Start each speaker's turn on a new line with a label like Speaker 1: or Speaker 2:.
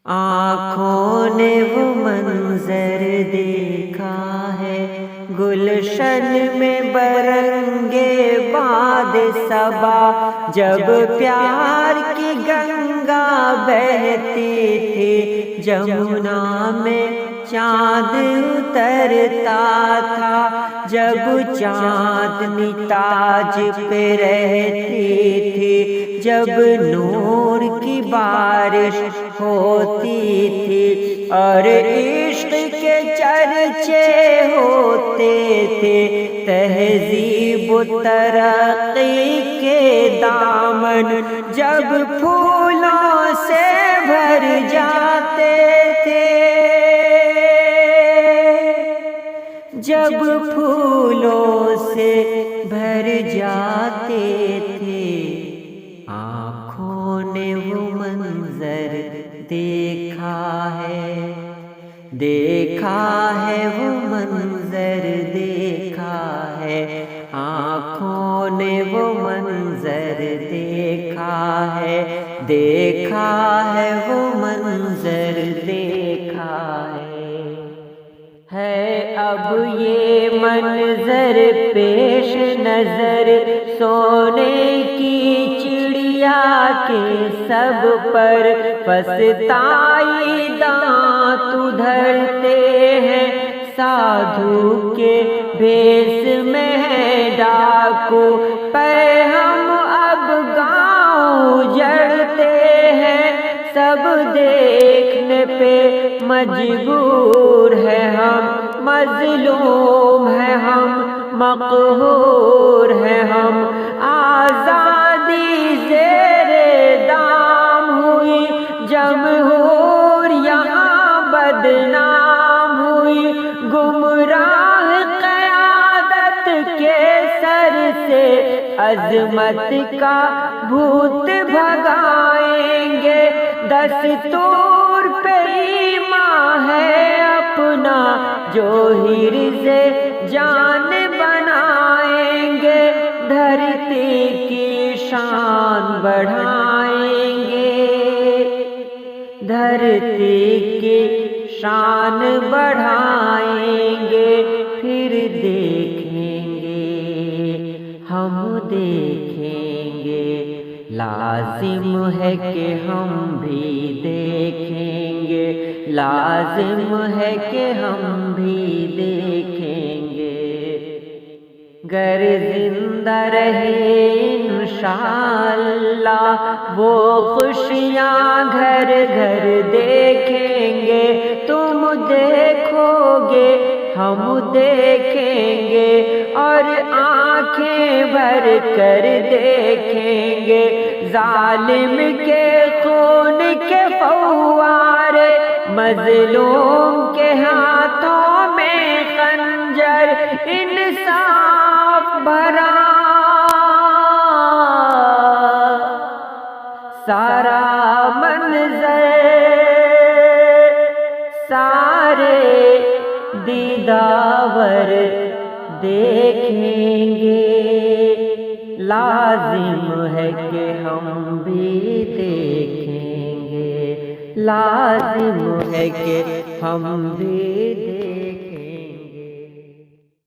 Speaker 1: آنکھوں نے وہ منظر دیکھا ہے گلشن میں برنگے باد صبا، جب پیار کی گنگا بہتی تھی جمنا میں چاند اترتا تھا، جب چاندنی تاج پہ رہتی تھی، جب نور کی بارش ہوتی تھی اور عشق کے چرچے ہوتے تھے، تہذیب و ترقی کے دامن جب پھولوں سے بھر جاتے تھے، جب پھولوں سے بھر جاتے تھے، آنکھوں نے وہ منظر دیکھا ہے، دیکھا ہے وہ منظر دیکھا ہے، آنکھوں نے وہ منظر دیکھا ہے، دیکھا ہے وہ منظر دیکھا ہے اب یہ منظر پیش نظر سونے کی چڑیا کے سب پر، پستائی دانت ادھرتے ہیں سادھو کے بھیس میں ہے ڈاکو، پر ہم اب گاؤں اجڑتے ہیں، سب دیکھنے پہ مجبور ہے ہم، مظلوم ہے ہم، مقہور ہے ہم، آزادی زیر دام ہوئی، جمہور یہاں بدنام ہوئی، گمراہ قیادت کے سر سے عظمت کا بھوت بھگائیں گے، دستور پہ ایمان ہے اپنا جو حرز جان بنائیں گے، دھرتی کی شان بڑھائیں گے، دھرتی کی شان بڑھائیں گے، پھر دیکھیں گے ہم دیکھیں گے، لازم ہے کہ ہم بھی دیکھیں گے، لازم ہے کہ ہم بھی دیکھیں گے، گر زندہ رہے انشاءاللہ وہ خوشیاں گھر گھر دیکھیں گے، تم دیکھو گے ہم دیکھیں گے، اور آنکھیں بھر کر دیکھیں گے، ظالم کے خون کے فوارے، مظلوم کے ہاتھوں میں خنجر، انصاف بھرا سارا منظر سارے دیداور دیکھیں گے، لازم ہے کہ ہم بھی دیکھیں گے، لازم ہے کہ ہم بھی دیکھیں گے۔